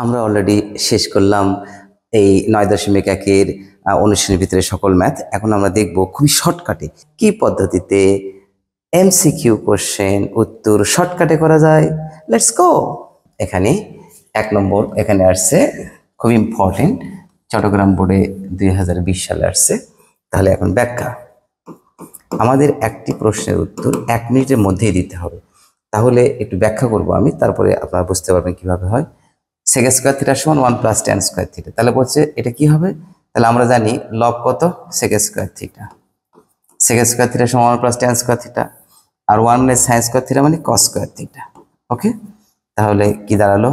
আমরা অলরেডি শেষ করলাম এই 9.1-এর অনুশীলনের ভিতরে সকল ম্যাথ। এখন আমরা দেখব খুবই শর্টকাটে কি পদ্ধতিতে এমসিকিউ কোশ্চেন উত্তর শর্টকাটে করা যায়। Let's go. এখানে 1 নম্বর এখানে আসছে, খুব ইম্পর্টেন্ট, চট্টগ্রাম বোর্ডে 2020 সালে আসছে। তাহলে এখন ব্যাখ্যা, আমাদের একটি প্রশ্নের উত্তর 1 মিনিটের মধ্যেই দিতে হবে। তাহলে একটু ব্যাখ্যা করব আমি, তারপরে আপনারা বুঝতে পারবেন কিভাবে হয়। sec স্কয়ার থিটা সমান 1 + tan স্কয়ার থিটা। তাহলে বলছে এটা কি হবে, তাহলে আমরা জানি লব কত sec square theta, sec square theta সমান 1 + tan স্কয়ার থিটা, আর 1 মানে sin স্কয়ার থিটা মানে cos স্কয়ার থিটা। ওকে, তাহলে কি দাঁড়ালো,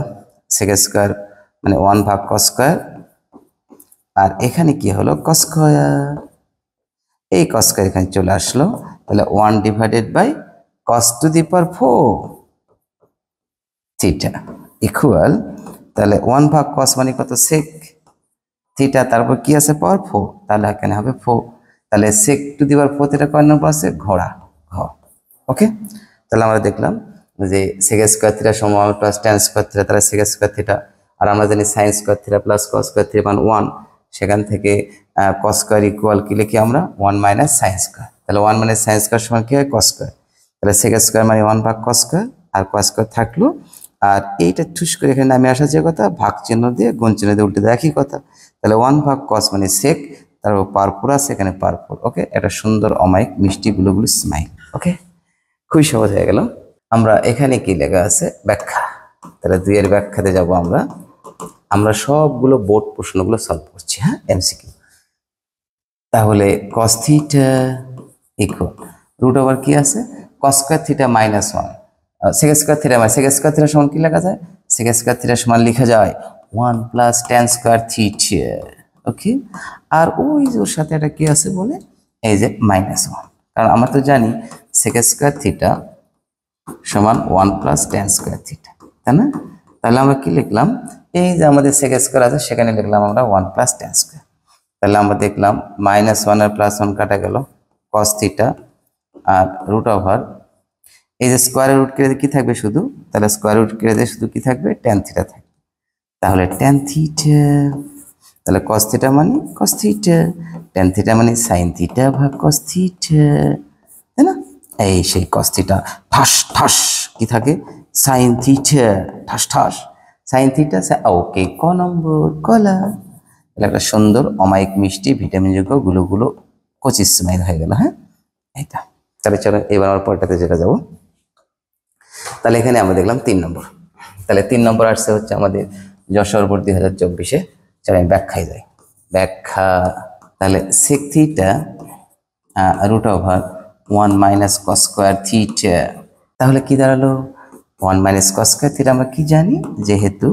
sec স্কয়ার মানে 1 / cos স্কয়ার, আর এখানে কি হলো cos স্কয়ার, এই cos স্কয়ার এখানে চলে আসলো, তাহলে 1/4 cos to the power 4 theta equal, তাহলে 1 / cos মানে কত sec থিটা, তারপর কি আছে পাওয়ার 4, তাহলে এখানে হবে 4, তাহলে sec to the power 4 theta কয় নম্বর আছে, ঘোড়া ঘ। ওকে, তাহলে আমরা দেখলাম যে sec স্কয়ার থিটা সমান 1 + tan স্কয়ার থিটা, তাহলে sec স্কয়ার থিটা, আর আমরা জানি sin square theta + cos square theta মানে 1, সেখান থেকে cos স্কয়ার ইকুয়াল কি লিখি আমরা 1 - sin স্কয়ার, তাহলে 1 - sin স্কয়ার সমান কি হয় cos স্কয়ার, তাহলে sec স্কয়ার মানে 1 / cos স্কয়ার, আর cos স্কয়ার থাকলো, আর এইটা ঠুস করে এখানে নামে আসা যে কথা, ভাগ চিহ্ন দিয়ে গুণ চিহ্ন দিয়ে উল্টে দেয় একই কথা, তাহলে 1 / cos মানে sec, তারপর পাওয়ার 4 আছে এখানে পাওয়ার 4। ওকে, এটা সুন্দর অমায়িক মিষ্টি গুলো স্মাইল। ওকে, খুবই সহজ হয়ে গেল। আমরা এখানে কি লেখা আছে ব্যাখ্যা, তাহলে 2 এর ব্যাখ্যাতে যাব আমরা সবগুলো বোর্ড প্রশ্নগুলো সলভ করছি। হ্যাঁ, এমসিকিউ। তাহলে cos theta equal root over কি আছে cos square theta -1, sec square theta মানে sec স্কয়ার থিটা সমান কি লেখা যায়, sec স্কয়ার থিটা সমান লেখা যায় 1 + tan স্কয়ার থিটা। ওকে, আর ওই যে ওর সাথে এটা কি আছে বলে এই যে -1, কারণ আমরা তো জানি sec স্কয়ার থিটা সমান 1 + tan স্কয়ার থিটা, তাই না? তাহলে আমরা কি লিখলাম, এই যে আমাদের sec স্কয়ার আছে সেখানে লিখলাম আমরা 1 + tan স্কয়ার, তাহলে আমরা দেখলাম -1 আর +1 কাটা গেল, cos থিটা আর রুট ওভার এই যে স্কয়ার রুট কেটে কি থাকবে শুধু, তাহলে স্কয়ার রুট কেটে শুধু কি থাকবে tan থিটা থাকবে, তাহলে tan থিটা, তাহলে cos থিটা মানে cos থিটা, tan থিটা মানে sin থিটা ভাগ cos থিটা, তাই না? এই সেই cos থিটা ঠাস ঠাস কি থাকে sin থিটা ঠাস ঠাস sin থিটা। ওকে, ক নম্বর কলা, এটা একটা সুন্দর অমায়িক মিষ্টি ভিটামিন যুক্ত গুলো কচি স্মাইল হয়ে গেল। হ্যাঁ, এটা। তাহলে চলো এবার আমার পরটাতে যেটা যাবো, তাহলে এখানে আমরা দেখলাম 3 নম্বর, তাহলে 3 নম্বর আসছে হচ্ছে আমাদের যশোর বোর্ড 2024-এ। চলো আমি ব্যাখ্যায় যাই। ব্যাখ্যা, তাহলে sec theta root over 1 - cos square theta, তাহলে কি দাঁড়ালো 1 - cos স্কয়ার থিটা আমরা কি জানি, যেহেতু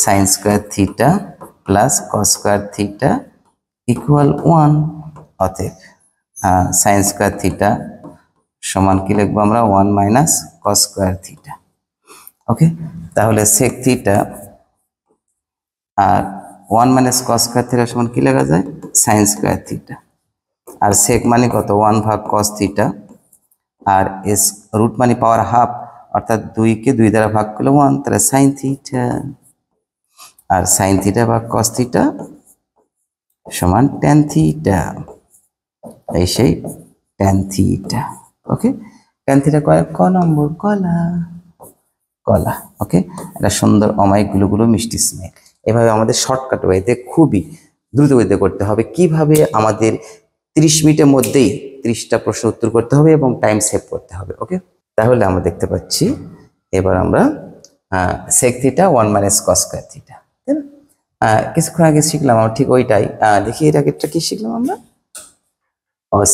sin square theta plus cos square theta equal 1, অতএব sin স্কয়ার থিটা সমান কি লিখবো আমরা 1 - cos স্কয়ার থিটা। ওকে, তাহলে sec থিটা আর 1 - cos স্কয়ার থিটা সমান কি লেখা যায় sin স্কয়ার থিটা, আর sec মানে কত 1 / cos থিটা, আর s রুট মানে পাওয়ার হাফ, অর্থাৎ 2 কে 2 দ্বারা ভাগ করলে 1, তাহলে sin থিটা, আর sin থিটা ভাগ cos থিটা সমান tan থিটা, এই সেই tan থিটা। ওকে, tan থিটা কয় ক নম্বর কলা কলা। ওকে, এটা সুন্দর অমায়িক গুলো মিষ্টি স্মেল। এভাবে আমাদের শর্টকাট ওয়েতে খুবই দ্রুত গতিতে করতে হবে। কিভাবে আমাদের 30 মিনিটের মধ্যেই 30টা প্রশ্ন উত্তর করতে হবে এবং টাইম সেভ করতে হবে। ওকে, তাহলে আমরা দেখতে পাচ্ছি এবার আমরা sec theta 1 - cos square theta, তাই না? কিছুক্ষণ আগে শিখলাম আমরা ঠিক ওইটাই। দেখি এর আগেরটা কি শিখলাম আমরা,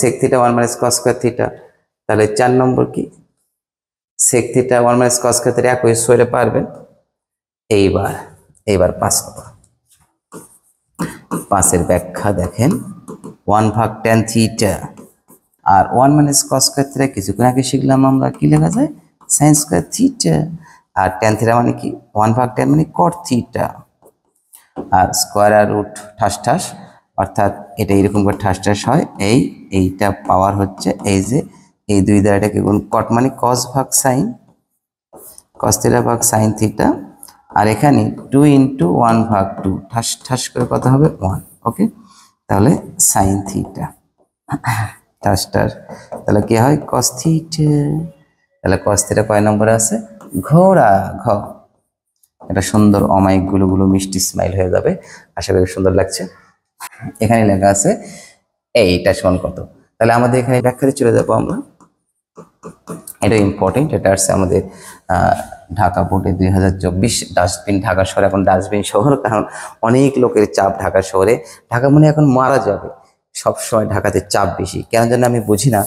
sec theta 1 - cos square theta, তাহলে 4 নম্বর কি sec theta 1 - cos square theta একই সরে পারবেন। এইবার 5 নম্বর, 5 এর ব্যাখ্যা দেখেন 1 ভাগ tan থিটা, আর 1 - cos স্কয়ার থিটা কিছুক্ষণ আগে শিখলাম আমরা কি লেখা যায় sin স্কয়ার থিটা, আর tan থিটা মানে কি 1 ভাগ tan মানে cot থিটা, আর স্কয়ার আর রুট ঠাস ঠাস, অর্থাৎ এটা এরকম করে ঠাস ঠাস হয়, এইটা পাওয়ার হচ্ছে এই যে এই 2 দ্বারা এটাকে গুণ, cot মানে cos ভাগ sin, cos থিটা ভাগ sin থিটা, আর এখানে 2 ইন্টু 1/2 ঠাস ঠাস করে কত হবে 1। ওকে, তাহলে সাইন থিটা ঠাস ঠাস, তাহলে কি হয় কস থিটা। তাহলে কস থিটা কয় নম্বরে আছে? ঘোড়া, ঘ। এটা সুন্দর অমায়িক গুলো মিষ্টি স্মাইল হয়ে যাবে, আশা করি সুন্দর লাগছে। এখানে লেখা আছে এইটা সমান কত। তাহলে আমাদের এখানে ব্যাখ্যাতে চলে যাবো আমরা। এটা ইম্পর্টেন্ট, এটা আসছে আমাদের ঢাকা বোর্ডে 2024 ডাস্টবিন। ঢাকা শহর এখন ডাস্টবিন শহর, কারণ অনেক লোকের চাপ ঢাকা শহরে। ঢাকা মনে এখন মারা যাবে, সবসময় ঢাকাতে চাপ বেশি কেন জানি আমি বুঝি না।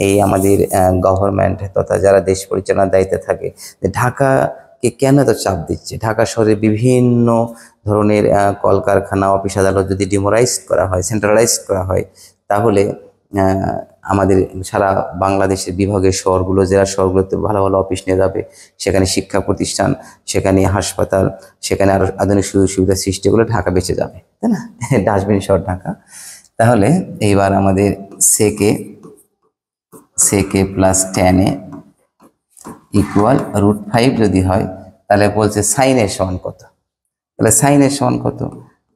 এই আমাদের গভর্নমেন্ট তথা যারা দেশ পরিচালনার দায়িত্বে থাকে, যে ঢাকাকে কেন এত চাপ দিচ্ছে। ঢাকা শহরে বিভিন্ন ধরনের কলকারখানা, অফিস আদালত যদি ডিমোরাইজ করা হয়, সেন্ট্রালাইজ করা হয়, তাহলে আমাদের সারা বাংলাদেশের বিভাগের শহরগুলো, জেলা শহরগুলোতে ভালো ভালো অফিস নিয়ে যাবে। সেখানে শিক্ষা প্রতিষ্ঠান, সেখানে হাসপাতাল, সেখানে আরো আধুনিক সুযোগ সুবিধা সৃষ্টি করলে ঢাকা বেঁচে যাবে, তাই না? ডাস্টবিন শহর ঢাকা। তাহলে এইবার আমাদের সেকে প্লাস টেনে ইকুয়াল √5 যদি হয়, তাহলে বলছে সাইনের সমান কত। তাহলে সাইনের সমান কত?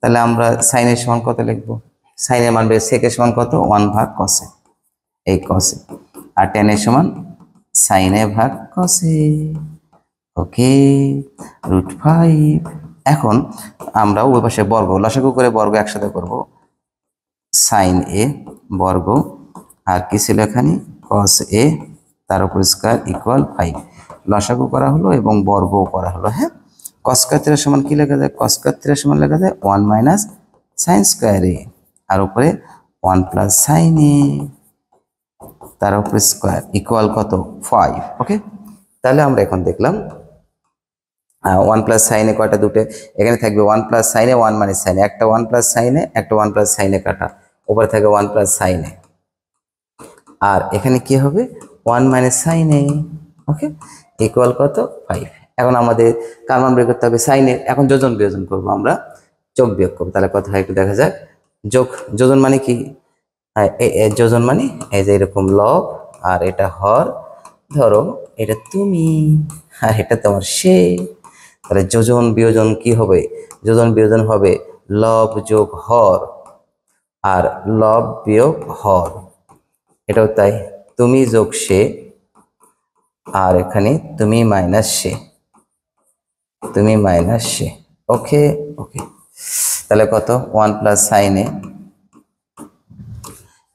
তাহলে আমরা সাইনের সমান কত লিখবো? সাইনের মান বের, সেকের সমান কত? 1/cos, এই কসে। আর টেনের সমান সাইনে ভাগ কসে। ওকে, √5। এখন আমরা ওই পাশে বর্গ, লসাগু করে বর্গ একসাথে করব। সাইন এ বর্গ আর কি ছিল এখানে? কস এ তার উপর স্কয়ার ইকুয়াল 5। লসাগু করা হলো এবং বর্গও করা হলো। হ্যাঁ, কস স্কয়ার থিটা সমান কি লেখা যায়? কস স্কয়ার থিটা সমান লেখা যায় 1 - সাইন স্কয়ার এ, আর উপরে 1 + সাইন এ তার উপর স্কয়ার ইকুয়াল কত? 5। ওকে, তাহলে আমরা এখন দেখলাম 1 + সাইন এ কয়টা? দুটো। এখানে থাকবে 1 + সাইন এ, 1 - সাইন এ, একটা 1 + সাইন এ, একটা 1 + সাইন এ কাটা, উপরে থাকে 1 + সাইন এ। আর এখানে কি হবে? 1 - সাইন এ। ওকে, ইকুয়াল কত? 5। এখন আমাদের কার মান বের করতে হবে? সাইনের। এখন যোজন বিয়োজন করবো আমরা, যোগ বিয়োগ করবো। তাহলে কত হয় একটু দেখা যাক। যোজন মানে কি? যোজন মানে এই যে এরকম লব, আর এটা হর। ধরো এটা তুমি আর এটা তোমার সে, তাহলে যোজন বিয়োজন কি হবে? যোজন বিয়োজন হবে লব যোগ হর আর লব বিয়োগ হর, এটাও তাই। তুমি যোগ সে, আর এখানে তুমি মাইনাস সে, তুমি মাইনাস সে। ওকে ওকে, তাহলে কত? 1 + সাইন এ,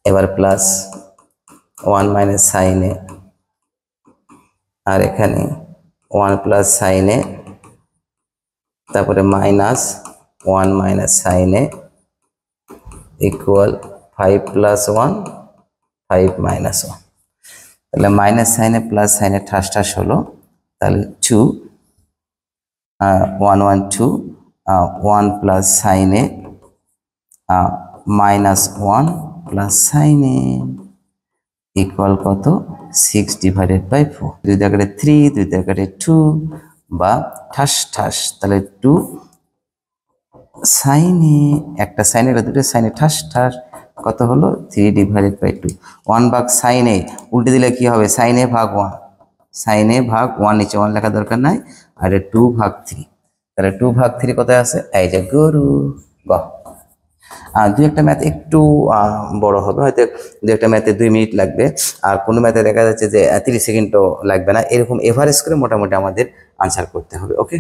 এবার প্লাস 1 - সাইন এ, আর এখানে 1 + সাইন এ, তারপরে মাইনাস 1 - সাইন এ ইকুয়াল 5 + 1 5 - 1। তাহলে মাইনাস সাইনে প্লাস সাইনে ঠাস ঠাস হলো, তাহলে 2 1 1 2 1 + সাইনে -1 + সাইনে ইকুয়াল কত? 6/4। 2 × 3, 2 × 2 বা ঠাস ঠাস, তাহলে 2 সাইনে, একটা সাইনে দুটো সাইনে ঠাস ঠাস, কত হলো? 3/2। 1 / সাইনে উল্টে দিলে কি হবে? সাইনে ভাগ 1, সাইনে ভাগ 1, নিচে 1 লেখা দরকার নাই। আর 2/3, তাহলে 2/3 কোথায় আছে? এই যে গরু। বাহ, দু একটা ম্যাথ একটু বড় হবে, হয়তো দু একটা ম্যাথে 2 মিনিট লাগবে, আর কোনো ম্যাথে দেখা যাচ্ছে যে 30 সেকেন্ডও লাগবে না। এরকম এভারেজ করে মোটামুটি আমাদের আনসার করতে হবে। ওকে,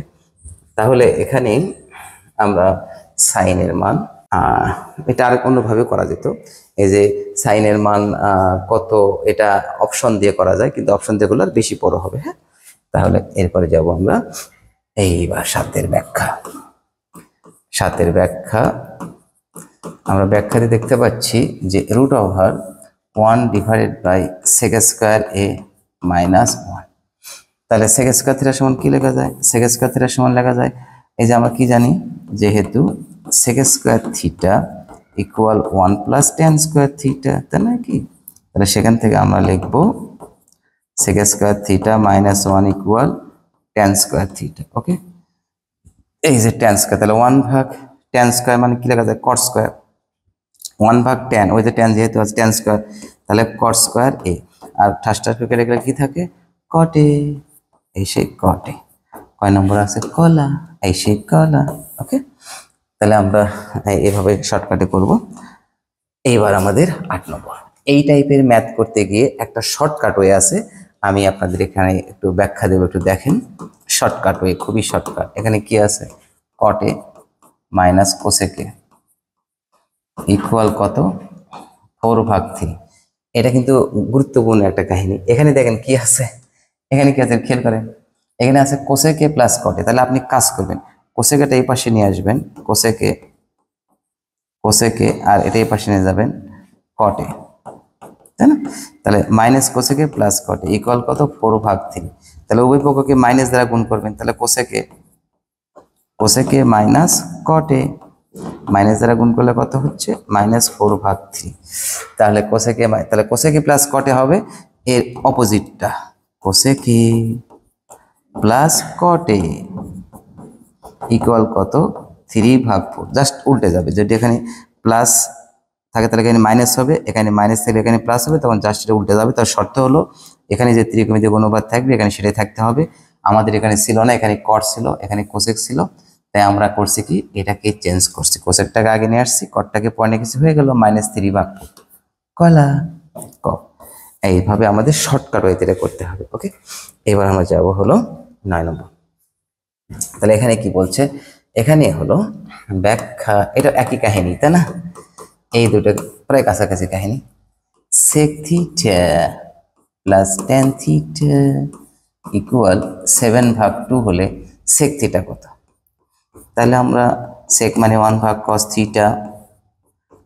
তাহলে এখানে আমরা সাইনের মান, এটা আর কোনোভাবে করা যেত। এই যে সাইনের মান কত, এটা অপশন দিয়ে করা যায়, কিন্তু অপশন দিয়ে করলে বেশি বড় হবে। হ্যাঁ, তাহলে এরপরে যাব আমরা এইবার সাতের ব্যাখ্যা। সাতের ব্যাখ্যা, আমরা ব্যাখ্যাতে দেখতে পাচ্ছি যে √1/sec² a - 1। তাহলে sec² থিটা সমান কি লেখা যায়? sec² থিটা সমান লেখা যায়, এই যে আমরা কি জানি, যেহেতু sec² theta equal 1 + tan² theta, তাই না কি? তাহলে সেখান থেকে আমরা লিখব sec² theta -1 equal tan² theta. ওকে, এই যে tan², তাহলে 1/tan² মানে কি লেখা যায়? cot²। 1/tan, ওই যে tan যেহেতু আছে tan², তাহলে cot² a, আর ঠাস ঠাস করে লিখলে কি থাকে? cot a, এই সেই cot a। কয় নম্বর আছে কলা, এই সেই কলা। ওকে, তাহলে আমরা এভাবে শর্টকাটে করব। এইবার আমাদের 8 নম্বর। এই টাইপের ম্যাথ করতে গিয়ে একটা শর্টকাট ওয়ে আছে, আমি আপনাদের এখানে একটু ব্যাখ্যা দেবো, একটু দেখেন। শর্টকাট ওয়ে, খুবই শর্টকাট। এখানে কি আছে, কটে মাইনাস কোসেকে ইকুয়াল কত 4/3। এটা কিন্তু গুরুত্বপূর্ণ একটা কাহিনী। এখানে দেখেন কি আছে, এখানে কি আছে খেয়াল করেন, এখানে আছে কোসেকে প্লাস কটে। তাহলে আপনি কাজ করবেন, কোসেকেটা এই পাশে নিয়ে আসবেন, কোসেকে আর এটা এই পাশে নিয়ে যাবেন কটে, তাই না? তাহলে মাইনাস কোসেকে প্লাস কটে ইকুয়াল কত 4/3। তাহলে উভয় পক্ষকে মাইনাস দ্বারা গুণ করবেন। তাহলে কোসেকে মাইনাস কটে, মাইনাস দ্বারা গুণ করলে কত হচ্ছে -4/3। তাহলে কোসেকে প্লাস কটে হবে এর অপোজিটটা, কোসেকে প্লাস কটে ইকুয়াল কত 3/4। জাস্ট উল্টে যাবে, যদি এখানে প্লাস থাকে তাহলে এখানে মাইনাস হবে, এখানে মাইনাস থাকলে এখানে প্লাস হবে, তখন জাস্ট এটা উল্টে যাবে। তার শর্ত হলো এখানে যে ত্রিকোণমিতিক অনুপাত থাকবে এখানে সেটাই থাকতে হবে। আমাদের এখানে ছিল না, এখানে কট ছিল, এখানে কোসেক ছিল, তাই আমরা করছি কি এটাকে চেঞ্জ করছি, কোসেকটাকে আগে নিয়ে আসছি, কটটাকে পরে নিয়ে কিছু হয়ে গেল -3/4 কলা ক। এইভাবে আমাদের শর্টকাট ওয়েতে এটা করতে হবে। ওকে, এবার আমরা যাব হলো 9 নম্বর। তাহলে এখানে কি বলছে, এখানে হলো ব্যাখ্যা, এটা একই কাহিনী তাই না, এই দুটো প্রায় কাছাকাছি কাহিনী। sec theta plus tan theta equal 7/2 হলে sec theta কত? তাহলে আমরা sec মানে 1/cos theta,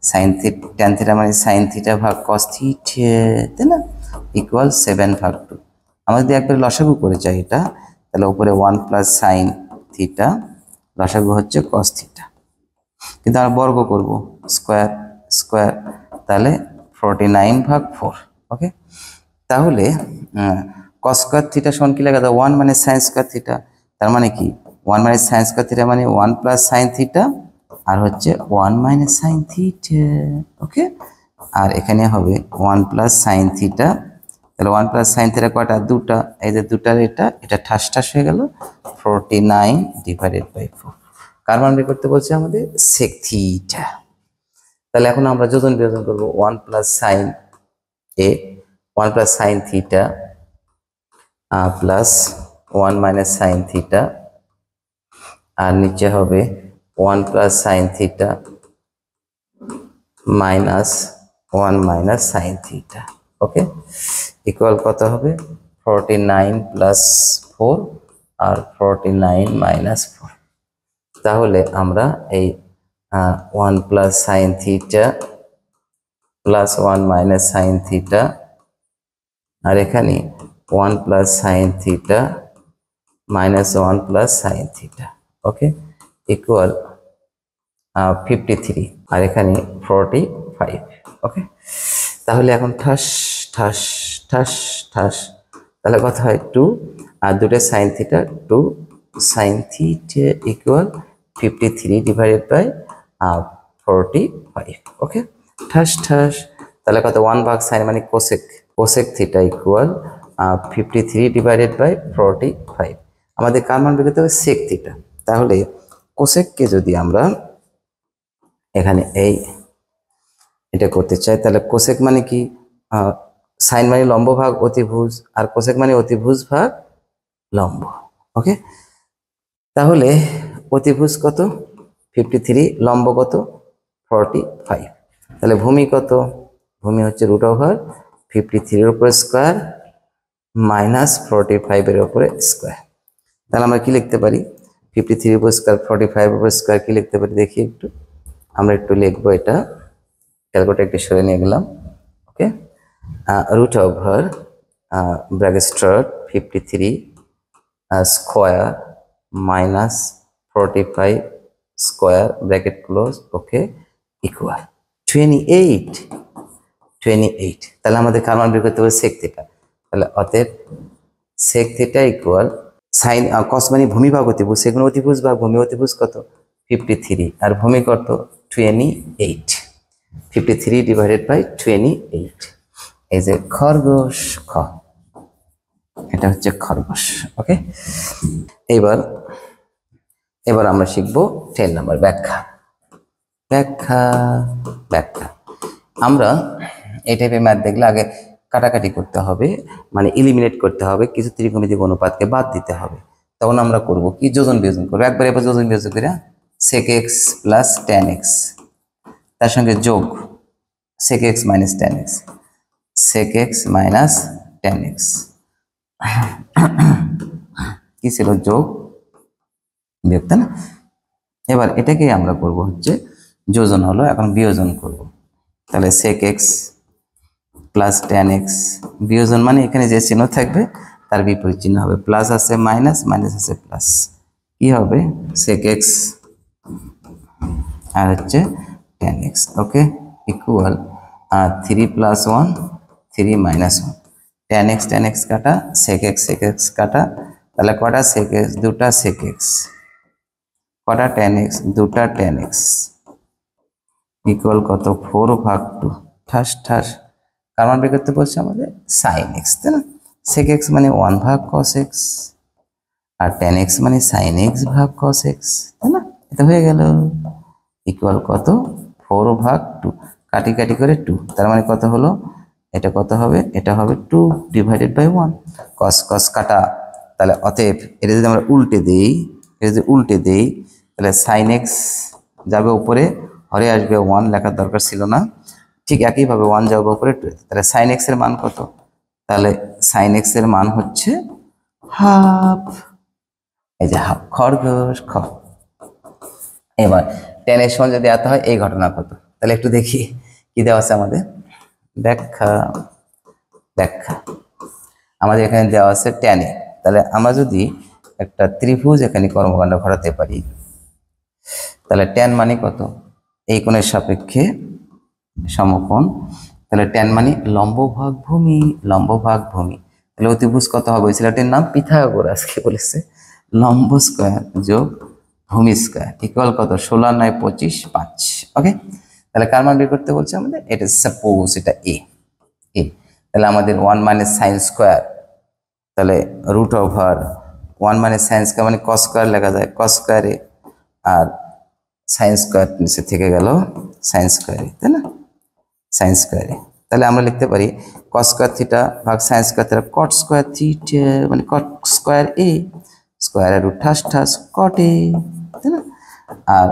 sin theta, tan theta মানে sin theta ভাগ cos theta, তাই না, ইকুয়াল 7/2। আমরা যদি একবার লসাগু করে চাই এটা, তাহলে উপরে 1 প্লাস সাইন থিটা, লসাগু হচ্ছে cos theta, কিন্তু আমরা বর্গ করব স্কোয়ার, তাহলে 49/4। ওকে, তাহলে cos স্কোয়ার থিটা সমান কি লেখা দাও 1 মানে সাইন স্কোয়ার থিটা, তার মানে কি 1 মানে সাইন স্কোয়ার থিটা মানে 1 প্লাস সাইন থিটা, আর হচ্ছে 1 মাইনাস সাইন থিটা। ওকে, আর এখানে হবে 1 প্লাস সাইন থিটা, তাহলে 1 প্লাস সাইন থিটা কয়টা, দুটা, এই যে দুটার এটা ঠাস হয়ে গেল 49/4। কার মান বের করতে বলছে আমাদের, sec থিটা। তাহলে এখন আমরা যোজন বিয়োজন করবো, 1 প্লাস সাইন এ 1 plus sine theta plus 1 minus sine theta, আর নিচে হবে 1 plus sine theta minus 1 minus sine theta. Okay, equal কত হবে 49 প্লাস 4 আর 49 মাইনাস 4। তাহলে আমরা এই 1 plus sine theta plus 1 minus sine theta, আর এখানে 1 plus sine theta minus 1 plus sine theta, okay, equal 53, আর এখানে 45। ওকে, তাহলে এখন ঠাস তাহলে কথা হয় 2 আর দুটো sine theta, 2 sine theta equal 53/45। ওকে, ঠাস, তাহলে কত 1/sin মানে কোসেক থিটা ইকুয়াল 53/45। আমাদের কার মান বের করতে হবে, সেক থিটা। তাহলে কোসেককে যদি আমরা এখানে এটা করতে চাই, তাহলে কোসেক মানে কি, সাইন মানে লম্ব ভাগ অতিভুজ, আর কোসেক মানে অতিভুজ ভাগ লম্ব। ওকে, তাহলে অতিভুজ কত 53, লম্ব কত 45, তাহলে ভূমি কত, ভূমি হচ্ছে √53 এর উপরে স্কোয়ার মাইনাস 45 এর উপরে স্কোয়ার। তাহলে আমরা কি লিখতে পারি, 53 এর উপর স্কোয়ার 45 এর উপর স্কোয়ার কি লিখতে পারি দেখি একটু, আমরা একটু লিখবো, এটা ক্যালকুলেটর একটু সরে নিয়ে গেলাম। Okay, bracket start 53 square minus 45 square bracket close, okay, equal 28। তাহলে আমাদের কার মান বের করতে হবে, সেক থিটা। তাহলে অতএব sec theta equal sine cos মানে ভূমি ভাগ অতিভুজ, সেগুলো অতিভুজ ভাগ ভূমি, অতিভুজ কত 53 আর ভূমি কত 28, 53/28। এই যে খরগোশ খ। এটা হচ্ছে খরগোশ। ওকে, এবার এবার আমরা শিখব 10 নাম্বার ব্যাখ্যা। ব্যাখ্যা ব্যাখ্যা আমরা এই টাইপের ম্যাথ দেখলে আগে কাটাকাটি করতে হবে, মানে এলিমিনেট করতে হবে, কিছু ত্রিকোণমিতিক অনুপাতকে বাদ দিতে হবে। তখন আমরা করব কি, যোজন বিয়োজন করবো। একবার এবার যোজন বিয়োজন করে sec x plus tan x, তার সঙ্গে যোগ sec x minus tan x, sec x minus tan x কি ছিল, যোগ বিয়োগ, তাই না? এবার এটাকেই আমরা করব হচ্ছে যোজন হলো, এখন বিয়োজন করব। তাহলে sec x plus tan x, বিয়োজন মানে এখানে যে চিহ্ন থাকবে তার বিপরীত চিহ্ন হবে, প্লাস আছে মাইনাস, মাইনাস আছে প্লাস, কি হবে sec x আর হচ্ছে tan x। Okay, equal 3 plus 1 3 minus 1, tan x কাটা, sec x কাটা, তাহলে কটা sec x, দুটা sec x, কটা tan x, দুটা tan x, ইকুয়াল কত 4/2। ঠাস ঠাস কার মান বের করতে বলছে আমাদের, sin x, তাই না? sec x মানে 1/cos x আর tan x মানে sin x ভাগ cos x, তাই না? এটা হয়ে গেল, ইকুয়াল কত 4/2, কাটি কাটি করে 2, তার মানে কত হলো, এটা কত হবে, এটা হবে 2 ডিভাইডেড বাই 1, cos cos কাটা, তাহলে অতএব এটা যদি আমরা উল্টে দেই, এটা যদি উল্টে দেই তাহলে sin x যাবে উপরে, হরে আসবে 1, লেখার দরকার ছিল না। ঠিক একইভাবে 1 যাবে উপরে 2, তাহলে sin x এর মান কত, তাহলে sin x এর মান হচ্ছে হাফ, এই যে হাফ, খরগোশ খ। এবার tan এর সমান যদি এত হয় এই ঘটনা কত, তাহলে একটু দেখি কি দেওয়া আছে আমাদের, ব্যাখ্যা ব্যাখ্যা আমাদের এখানে দেওয়া আছে tan এ। তাহলে আমরা যদি একটা ত্রিভুজ এখানে কর্মকাণ্ড ঘটাতে পারি, তাহলে tan মানে কত, এই কোণের সাপেক্ষে সমকোণ, তাহলে tan মানে লম্ব ভাগ ভূমি, লম্ব ভাগ ভূমি। তাহলে অতিভুজ কত হবে, ওই ছেলেটির নাম পিথাগোরাস কে বলেছে, লম্ব স্কয়ার যোগ ভূমি স্কয়ার ইকুয়াল কত, 16 9 25 5। ওকে, তাহলে কার মান বের করতে বলছে আমাদের, এটা সাপোজ এটা এ, তাহলে আমাদের 1 মাইনাস সাইন স্কয়ার, তাহলে root over 1 minus sine square মানে কস স্কয়ার লেখা যায়, কস স্কয়ারে, আর সাইন স্কয়ার নিচে থেকে গেল সাইন স্কয়ারে, তাই না, সাইন স্কয়ারে। তাহলে আমরা লিখতে পারি কস স্কয়ার থিটা ভাগ সাইন স্কয়ার থিটা, কট স্কয়ার থিটা মানে কট স্কয়ার এ, স্কয়ার রুট ঠাস ঠাস কট এ, তাই না? আর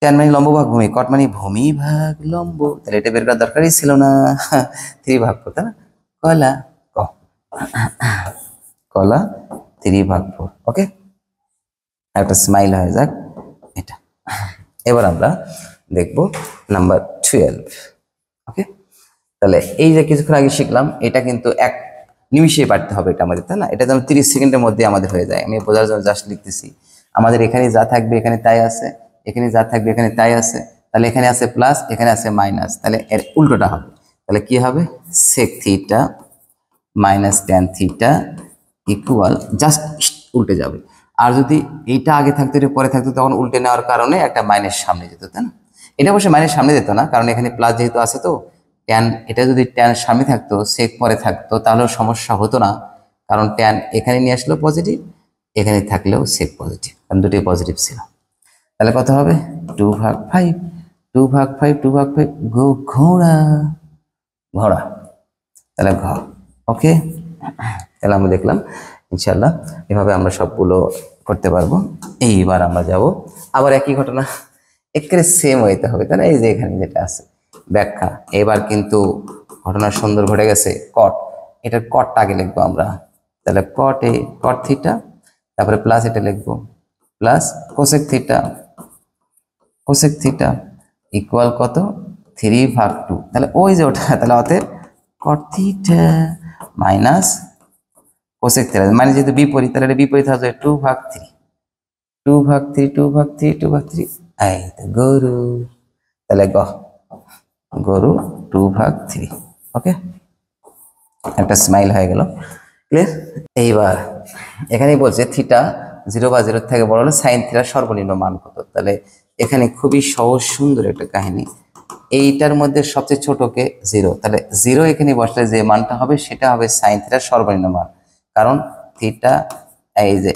tan মানে লম্ব ভাগ ভূমি, কট মানে ভূমি ভাগ লম্ব, তাহলে এটা বের করার দরকারই ছিল না, 3/4, তাই না? কলা ক, কলা 3/4। ওকে, একটা স্মাইল হয়ে যাক এটা। এবার আমরা দেখব নাম্বার 12। ওকে, তাহলে এই যে কিছুক্ষণ আগে শিখলাম, এটা কিন্তু এক নিমিষে পারতে হবে এটা আমাদের, তাই না? এটা যেন 30 সেকেন্ডের মধ্যে আমাদের হয়ে যায়। আমি বোঝার জন্য জাস্ট লিখতেছি, আমাদের এখানে যা থাকবে এখানে তাই আছে, এখানে যা থাকবে এখানে তাই আছে, তাহলে এখানে আছে প্লাস, এখানে আছে মাইনাস, তাহলে এর উল্টোটা হবে, তাহলে কি হবে, sec theta minus tan theta equal, just উল্টে যাবে। আর যদি এইটা আগে থাকতো এটা পরে থাকতো, তখন উল্টে নেওয়ার কারণে একটা মাইনাস সামনে যেত, তাই না? এটা অবশ্যই মাইনাস সামনে যেত না, কারণ এখানে প্লাস যেহেতু আছে, তো ট্যান, এটা যদি ট্যান সামনে থাকতো সেক পরে থাকতো তাহলেও সমস্যা হতো না, কারণ ট্যান এখানে নিয়ে আসলেও পজিটিভ, এখানে থাকলেও সেক পজিটিভ, কারণ দুটোই পজিটিভ ছিল। তাহলে কত হবে, 2/5, 2/5, 2/5, ঘোড়া, ঘোড়া, তাহলে ঘ। ওকে, তাহলে আমরা দেখলাম ইনশাল্লাহ এভাবে আমরা সবগুলো করতে পারবো। এইবার আমরা যাব আবার একই ঘটনা, একেবারে সেম হইতে হবে, তাই না? এই যে এখানে যেটা আছে ব্যাখ্যা, এবার কিন্তু ঘটনা সুন্দর ঘটে গেছে। কট, এটার কটটা আগে লিখবো আমরা, তাহলে কট এ, কট থিটা, তারপরে প্লাস এটা লিখবো plus cosec theta, cosec theta equal কত, 3/2, তাহলে ওই যে ওটা, তাহলে অতএব কট থিটা মাইনাস কোসেক থিটা, মানে যেহেতু বিপরীত, তাহলে এটা বিপরীত হবে 2/3, 2/3, 2/3, 2/3, এই তো গরু, তাহলে গরু 2/3। ওকে, একটা স্মাইল হয়ে গেল, ক্লিয়ার? এইবার এখানেই বলছে থিটা 0/0 থেকে বড় হলে সাইন থিটার সর্বনিম্ন মান কত। তাহলে এখানে খুবই সহজ সুন্দর একটা কাহিনী, এইটার মধ্যে সবচেয়ে ছোটকে 0, তাহলে 0 এখানে বসলে যে মানটা হবে সেটা হবে সাইন থিটার সর্বনিম্ন মান, কারণ থিটা এই যে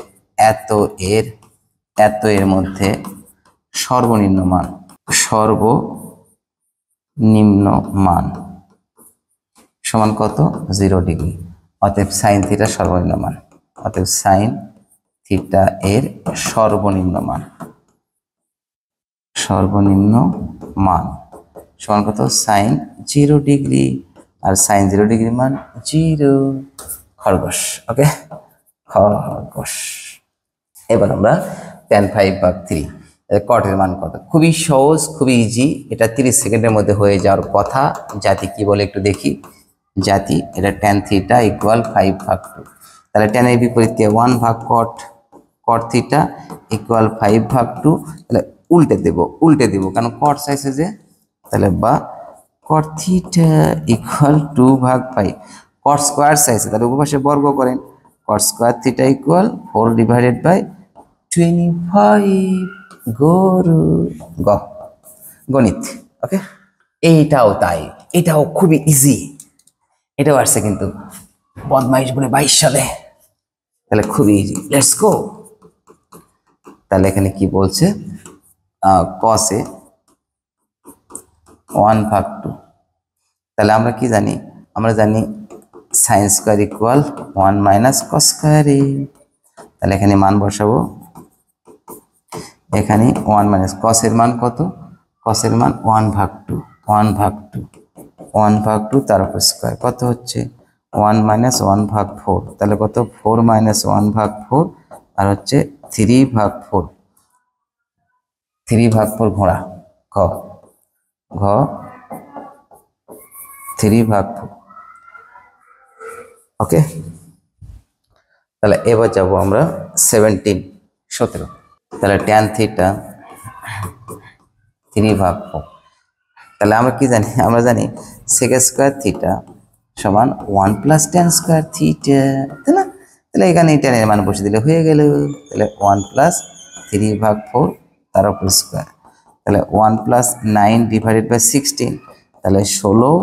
এত এর মধ্যে সর্বনিম্ন মান সমান কত 0 ডিগ্রি। অতএব সাইন থিটা সর্বনিম্ন মান, অতএব সাইন থিটা এর সর্বনিম্ন মান সমান কত সাইন 0 ডিগ্রি, আর সাইন 0 ডিগ্রি মান 0। খরগোশ, ওকে, খরগোশ। এবার আমরা tan 5/3 কটের মান কত, খুবই সহজ, খুবই ইজি, এটা 30 সেকেন্ডের মধ্যে হয়ে যাওয়ার কথা। জাতি কি বলে একটু দেখি। জাতি এটা tan থিটা ইকুয়াল 5/2, তাহলে tan এর বিপরীতে 1 ভাগ cot থিটা ইকুয়াল 5/2, তাহলে উল্টে দেব কারণ cot চাইছে যে, তাহলে বা cot থিটা ইকুয়াল 2 ভাগ 5, cot স্কয়ার চাইছে তাহলে উপপাশে বর্গ করেন, cot স্কয়ার থিটা ইকুয়াল 4/25 গণিত। ওকে, এইটাও তাই, এটাও খুবই ইজি, এটাও আসছে কিন্তু বদমাইশ বলে 22 সালে, তাহলে খুবই ইজি, লেটস গো। তাহলে এখানে কি বলছে, কসে 1/2, তাহলে আমরা কি জানি, আমরা জানি sine square equal 1 minus cos square. তাহলে এখানে মান বসাবো, এখানে 1 মাইনাস কসের মান কত, কসের মান 1/2 তার উপর স্কয়ার কত হচ্ছে 1 মাইনাস 1/4, তাহলে কত 4 মাইনাস 1/4 আর হচ্ছে 3/4 ঘোড়া, ঘ 3/4। ওকে, তাহলে এবার যাব আমরা 17, তাহলে tan থিটা 3/4, তাহলে আমরা কি জানি, আমরা জানি sec স্কয়ার থিটা সমান 1 প্লাস tan স্কয়ার থিটা, তাই না? তাহলে এখানে tan এর মান বসে দিলে হয়ে গেল, তাহলে 1 প্লাস 3/4 তার উপর স্কয়ার, তাহলে 1 প্লাস 9/16, তাহলে 16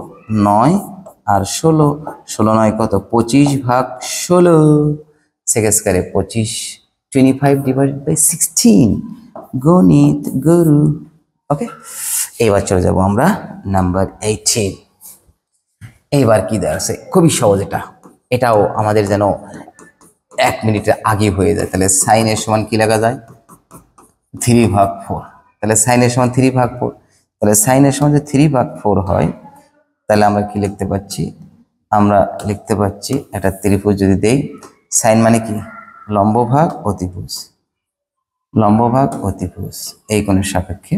9 আর 16 9 কত 25/16, sec স্কয়ারে 25, 25/16 গণিত গুরু। ওকে, এবার চলে যাব আমরা নাম্বার 18। এইবার কি দেওয়া আছে, খুবই সহজ, এটাও আমাদের যেন 1 মিনিটের আগে হয়ে যায়। তাহলে সাইনের সমান কি লেখা যায় 3/4, তাহলে সাইনের সমান 3/4, তাহলে সাইনের সমান যদি 3/4 হয় তাহলে আমরা কি লিখতে পাচ্ছি, আমরা লিখতে পাচ্ছি একটা ত্রিভুজ যদি দেই, সাইন মানে কি লম্ব ভাগ অতিভুজ এই কোণের সাপেক্ষে,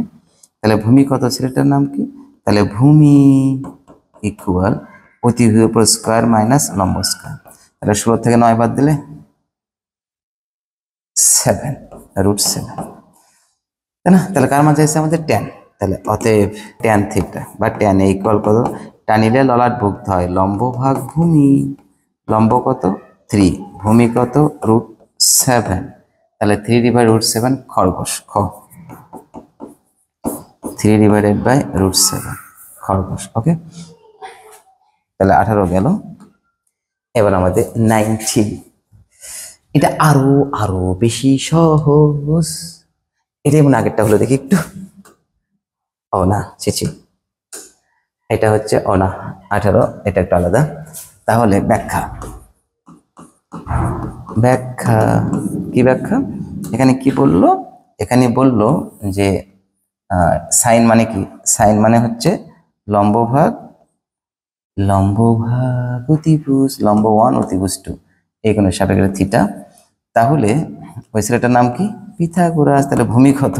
তাহলে ভূমি কত ছিল, এটার নাম কি, তাহলে ভূমি ইকুয়াল অতিভুজ উপর স্কয়ার মাইনাস লম্ব স্কয়ার, তাহলে 16 থেকে 9 বাদ দিলে 7√7, তাই না? তাহলে কার মান চাইছে আমাদের tan, তাহলে অতএব tan থিটা বা tan এ ইকুয়াল কত, টানিলে ললাট ভুক্ত হয় লম্ব ভাগ ভূমি, লম্ব কত 3, ভূমি কত √7, তাহলে 3/√7 খরগোশ, 3/√7 খরগোশ। ওকে, তাহলে 18 গেল। এবার আমাদের 19, এটা আরো বেশি সহজ, এটা এমন আগেরটা হলো দেখি একটু, ও না এটা হচ্ছে 18, এটা একটা আলাদা। তাহলে ব্যাখ্যা কি ব্যাখ্যা, এখানে কি বললো, এখানে বললো যে সাইন মানে কি, সাইন মানে হচ্ছে লম্ব ভাগ অতিভুজ, লম্ব 1 অতিভুজ 2 এই কোণের সাপেক্ষে থিটা, তাহলে ওই ছেলেটার নাম কি পিথাগোরাস। তাহলে ভূমি কত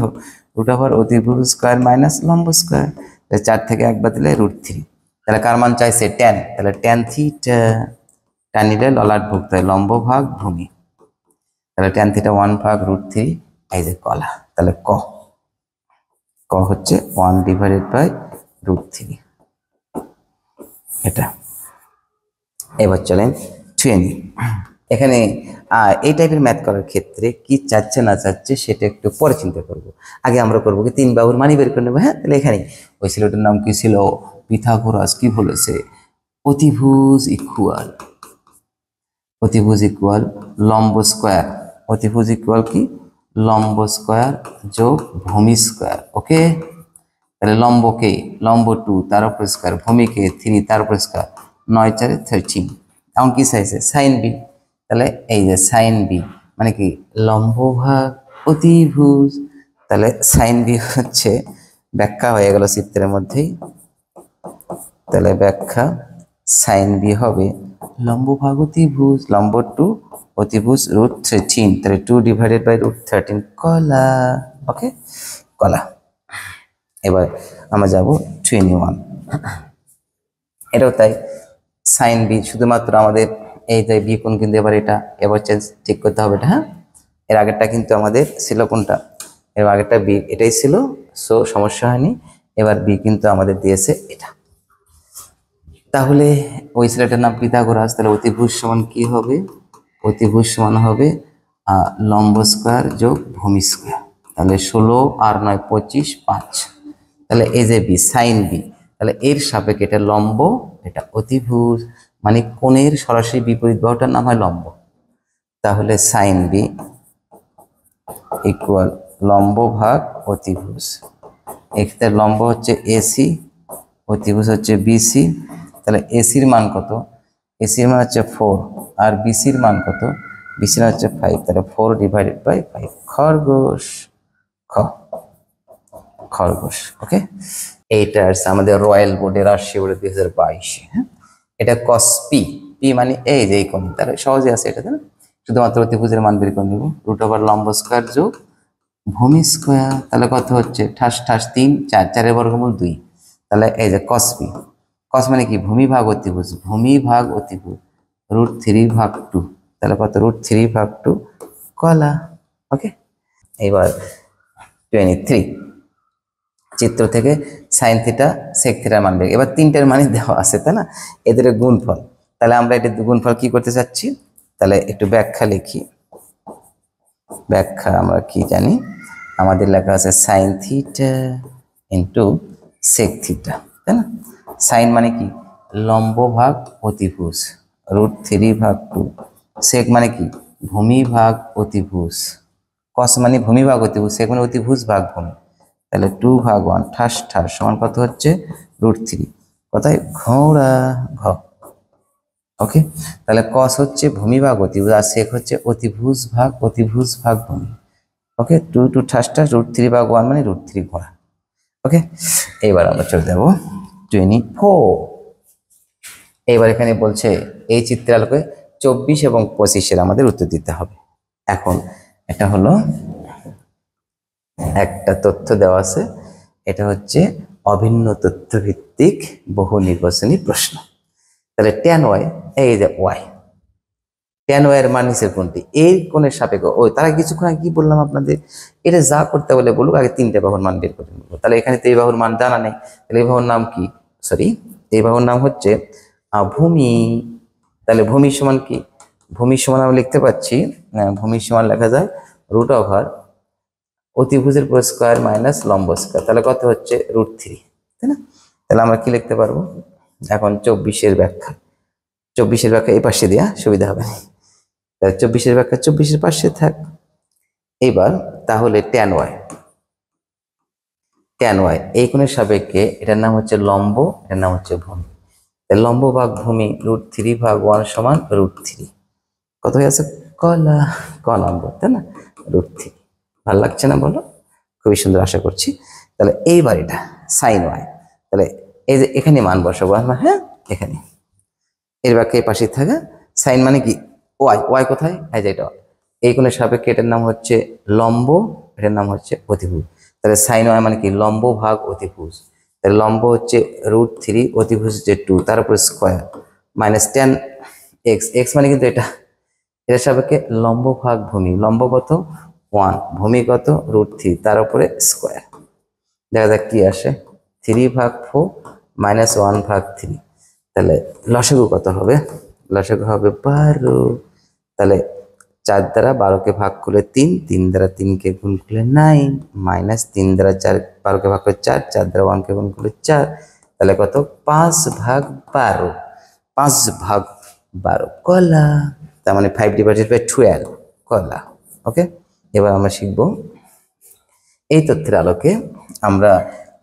√ওভার অতিভুজ স্কয়ার মাইনাস লম্ব স্কয়ার, 4 থেকে 1 বাদ দিলে √3, তাহলে কার মান চাইছে tan, তাহলে tan থিটা, টানিলে ললাট ভুক্ত হয় লম্ব ভাগ ভূমি, তাহলে tan থিটা 1/√3 এই যে কলা, তাহলে ক হচ্ছে 1/√3 এটা। এবার চলেন 20, এখানে এই টাইপের ম্যাথ করার ক্ষেত্রে কি চাচ্ছে না চাচ্ছে সেটা একটু পরে চিন্তা করব, আগে আমরা করবো কি 3 বাহুর মানি বের করে নেবো। হ্যাঁ, তাহলে এখানে ওই ছেলেটার নাম কি ছিল পিথাগোরাস, কি বলেছে অতিভুজ ইকুয়াল অতিভুজ ইকুয়াল লম্ব স্কোয়ার, অতিভুজ ইকুয়াল কি লম্ব স্কোয়ার যোগ ভূমি স্কোয়ার। ওকে, তাহলে লম্বকে লম্ব 2 তার উপর স্কোয়ার, ভূমিকে 3 তার উপর স্কোয়ার, 9 4 13। এখন কি চাইছে সাইন বি, তাহলে এই যে সাইন বি মানে কি লম্ব ভাগ অতিভুজ, তাহলে সাইন বি হচ্ছে ব্যাখ্যা হয়ে গেল চিত্রের মধ্যেই। তাহলে ব্যাখ্যা সাইন বি হবে লম্ব ভাগ অতিভুজ, লম্ব 2 অতিভুজ √13, তাহলে 2 ডিভাইডেড বাই √13 কলা। ওকে কলা। এবার আমরা যাব 21, এটাও তাই সাইন বি, শুধুমাত্র আমাদের এই যে বি কোণ কিন্তু এবার এটা এবার চেক করতে হবে এটা। হ্যাঁ, এর আগেরটা কিন্তু আমাদের ছিল কোনটা, এর আগেরটা বি এটাই ছিল, সো সমস্যা হয়নি। এবার বি কিন্তু আমাদের দিয়েছে এটা। তাহলে ওই ছেলেটার নাম পিথাগোরাস, তাহলে অতিভুজ সমান কি হবে, অতিভুজ সমান হবে লম্ব স্কোয়ার যোগ ভূমি স্কোয়ার, তাহলে 16 আর 9 25 5। তাহলে এই যে বি সাইন বি, তাহলে এর সাপেক্ষে এটা লম্ব এটা অতিভুজ, মানে কোণের সরাসরি বিপরীত বাহুটার নাম হয় লম্ব। তাহলে সাইন বি ইকুয়াল লম্ব ভাগ অতিভুজ, এক্ষেত্রে লম্ব হচ্ছে এসি, অতিভুজ হচ্ছে বিসি। তাহলে এসির মান কত, এসির মান হচ্ছে 4 আর বিসির মান কত, বিসির মান হচ্ছে 5, তাহলে 4 ডিভাইডেড বাই 5 খরগোশ। খরগোশ। ওকে, এইটা আছে আমাদের রয়্যাল বোর্ডে, রাজশাহী বোর্ডে 2022। হ্যাঁ, এটা কস পি, পি মানে এই যে এই কোণ, তাহলে সহজে আছে এটা, না শুধুমাত্র অতিভুজের মান বের করে নেব, √ লম্ব স্কোয়ার যোগ ভূমি স্কোয়ার, তাহলে কত হচ্ছে ঠাস ঠাস 3 4, 4 বর্গমূল 2, তাহলে এই যে কস পি, কস মানে কি ভূমি ভাগ অতিভুজ, ভূমি ভাগ অতিভুজ √3/2, তাহলে কত √3/2 কলা। ওকে, এবার 23 চিত্র থেকে সাইন থিটা সেক থিটার মান বের, এবার তিনটার মানই দেওয়া আছে তাই না, এদের গুণফল। তাহলে আমরা এটা গুণফল কি করতে চাচ্ছি, তাহলে একটু ব্যাখ্যা লিখি। ব্যাখ্যা আমরা কি জানি, আমাদের লেখা আছে sine theta into sec theta, তাই না। সাইন মানে কি লম্ব ভাগ অতিভুজ √3/2, সেক মানে কি ভূমি ভাগ অতিভুজ, কস মানে ভূমি ভাগ অতিভুজ, সেক মানে অতিভুজ ভাগ ভূমি, তাহলে 2/1 ঠাস ঠাস সমান কত হচ্ছে √3, কোথায় ঘোড়া ঘ। ওকে, তাহলে কস হচ্ছে ভূমি ভাগ অতিভুজ আর সেক হচ্ছে অতিভুজ ভাগ ভূমি। ওকে, 2 2 ঠাস ঠাস √3/1 মানে √3 ঘোড়া। ওকে, এবার আমরা চলে যাব 24। এবার এখানে বলছে এই চিত্রের আলোকে 24 এবং 25 আমাদের উত্তর দিতে হবে। এখন এটা হলো একটা তথ্য দেওয়া আছে, এটা হচ্ছে অভিন্ন তথ্য ভিত্তিক বহু নির্বাচনী প্রশ্ন। তাহলে tan y, এই যে y, tan y এর মান নিচের কোনটি, এই কোণের সাপেক্ষে ওই, তারা কিছুক্ষণ আগে কি বললাম আপনাদের, এটা যা করতে বলে বলুক আগে তিনটা বাহুর মান বের করে নেবো। তাহলে এখানে তো এই বাহুর মান জানা নেই, তাহলে এই বাহুর নাম কি, সরি এই বাহুর নাম হচ্ছে ভূমি। তাহলে ভূমি সমান কি, ভূমি সমান আমরা লিখতে পাচ্ছি, ভূমি সমান লেখা যায় √ অতিভুজের পুরো স্কোয়ার মাইনাস লম্ব স্কোয়ার, তাহলে কত হচ্ছে √3, তাই না। তাহলে আমরা কি লিখতে পারবো, এখন 24-এর ব্যাখ্যা, 24-এর ব্যাখ্যা এই পাশে দেওয়া সুবিধা হবে, তাহলে 24-এর ব্যাখ্যা 24-এর পাশে থাক। এবার তাহলে tan y এই কোণের সাপেক্ষে এটার নাম হচ্ছে লম্ব, এটার নাম হচ্ছে ভূমি, তাহলে লম্ব ভাগ ভূমি √3/1 সমান √3, কত হয়ে আছে কলা, ক নম্বর, তাই না √3। ভালো লাগছে না বলো, খুবই সুন্দর আশা করছি। তাহলে এইবার এটা সাইন y, তাহলে এই যে এখানে মান বসাবো আমরা, হ্যাঁ এখানে এর ব্যাখ্যা এই পাশে থাকে, সাইন মানে কি y কোথায়, এই যে এটা এই কোণের সাপেক্ষে এটার নাম হচ্ছে লম্ব, এটার নাম হচ্ছে অতিভুজ, তাহলে সাইন y মানে কি লম্ব ভাগ অতিভুজ, তাহলে লম্ব হচ্ছে √3, অতিভুজ হচ্ছে 2 তার উপর square minus tan x, x মানে কিন্তু এটা, এর সাপেক্ষে লম্ব ভাগ ভূমি, লম্ব কত 1, ভূমি কত √3 তার উপরে স্কোয়ার, দেখা যাক কি আসে 3/4 মাইনাস 1/3, তাহলে লসাগু কত হবে, লসাগু হবে 12, তাহলে 4 দ্বারা 12কে ভাগ করলে 3, 3 দ্বারা 3কে গুণ করলে 9, মাইনাস 3 দ্বারা 12কে ভাগ করলে 4, 4 দ্বারা 1কে গুণ করলে 4, তাহলে কত 5/12, 5/12 কলা। তার মানে 5/12 করলা। ওকে, এবার আমরা শিখব এই তথ্যের আলোকে আমরা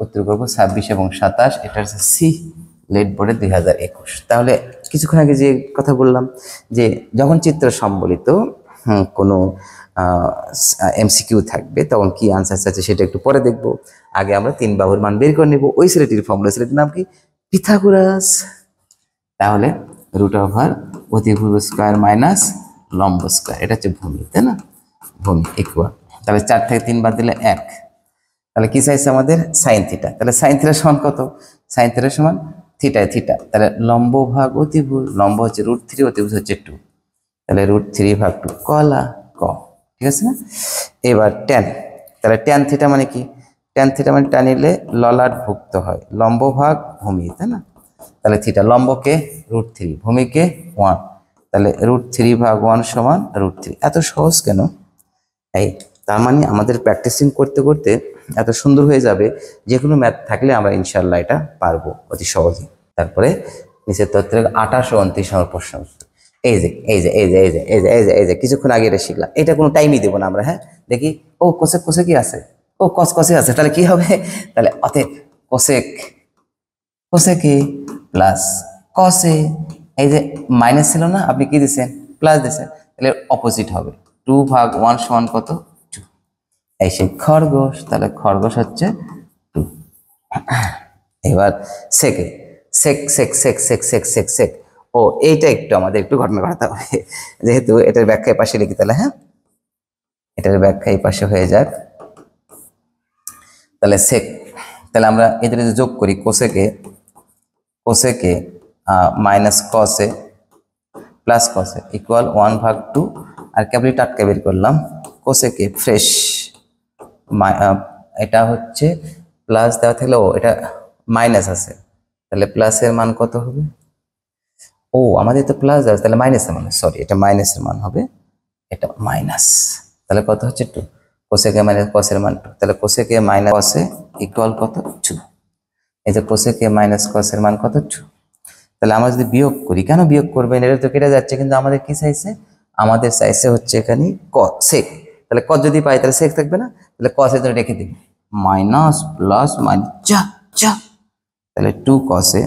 উত্তর করব 26 এবং 27। এটা হচ্ছে সি লেট বোর্ডে 2021। তাহলে কিছুক্ষণ আগে যে কথা বললাম যে যখন চিত্র সম্বলিত কোনো এমসিকিউ থাকবে তখন কি আনসার আছে সেটা একটু পরে দেখব। আগে আমরা 3 বাহুর মান বের করে নেব। ওই ছেলেটির ফর্মুলা, ছেলেটির নাম কি? পিথাগোরাস। তাহলে √ অতিভুজ স্কয়ার মাইনাস লম্ব স্কয়ার, এটা হচ্ছে ভূমি, তাই না? ভূমি ইকুয়াল, তাহলে 4 থেকে 3 বাদ দিলে 1। তাহলে কি চাইছে আমাদের? Sine theta. তাহলে সাইন থিটা সমান কত? সাইন থিটা সমান থিটায় থিটা, তাহলে লম্ব ভাগ অতিভুজ, লম্ব হচ্ছে √3, অতিভুজ হচ্ছে 2, তাহলে √3/2 কলা ক। ঠিক আছে না? এবার ট্যান, তাহলে ট্যান থিটা মানে কি? ট্যান থিটা মানে টানিলে ললাট ভুক্ত হয়, লম্ব ভাগ ভূমি, তাই না? তাহলে থিটা, লম্বকে √3, ভূমিকে 1, তাহলে √3/1 সমান √3। এত সহজ কেন? এই তার মানে আমাদের প্র্যাকটিসিং করতে করতে এত সুন্দর হয়ে যাবে, যে কোনো ম্যাথ থাকলে আমরা ইনশাল্লাহ এটা পারবো অতি সহজেই। তারপরে নিচের তথ্যের 28 ও 29 নম্বর প্রশ্ন। এই যে কিছুক্ষণ আগে এটা শিখলাম, এটা কোনো টাইমই দেবো না আমরা। হ্যাঁ, দেখি ও কোসেক কোসে কি আছে, ও কস কসে আছে, তাহলে কি হবে? তাহলে অতএব কোসেক কোসেকে প্লাস কসে, এই যে মাইনাস ছিল না, আপনি কি দিচ্ছেন? প্লাস দিচ্ছেন, তাহলে অপোজিট হবে। 2/1 সমান কত? 2। এই সেই খরগোশ, তাহলে খরগোশ হচ্ছে 2। এবার সেকে, সেক সেক সেক সেক সেক সেক সেক, ও এইটা একটু আমাদের একটু ঘটনা ঘটাতে হবে, যেহেতু এটার ব্যাখ্যা এই পাশে লিখি। তাহলে হ্যাঁ, এটার ব্যাখ্যা এই পাশে হয়ে যাক। তাহলে সেক, তাহলে আমরা এদের যোগ করি, কোসেকে কোসেকে মাইনাস কসে প্লাস কসে ইকুয়াল 1/2, আর কেবল টাটকা বের করলাম কোসেকে ফ্রেশ, এটা হচ্ছে প্লাস দেওয়া থাকলে ও এটা মাইনাস আছে, তাহলে প্লাসের মান কত হবে? ও আমাদের তো প্লাস আছে, তাহলে মাইনাসের মান, সরি এটা মাইনাসের মান হবে, এটা মাইনাস, তাহলে কত হচ্ছে 2। কোসেকে মাইনাস কসের মান 2, তাহলে কোসেকে মাইনাস কসে ইকুয়াল কত? 2। এই যে কোসেকে মাইনাস কসের মান কত? 2। তাহলে আমরা যদি বিয়োগ করি, কেন বিয়োগ করবেন? এটা তো কেটে যাচ্ছে, কিন্তু আমাদের কি চাইছে? আমাদের চাইছে হচ্ছে এখানে সেক, তাহলে কস যদি পাই তাহলে সেক থাকবে না, তাহলে কসের জন্য রেখে দিই, মাইনাস প্লাস মাইনাস যা যা, তাহলে 2 কসে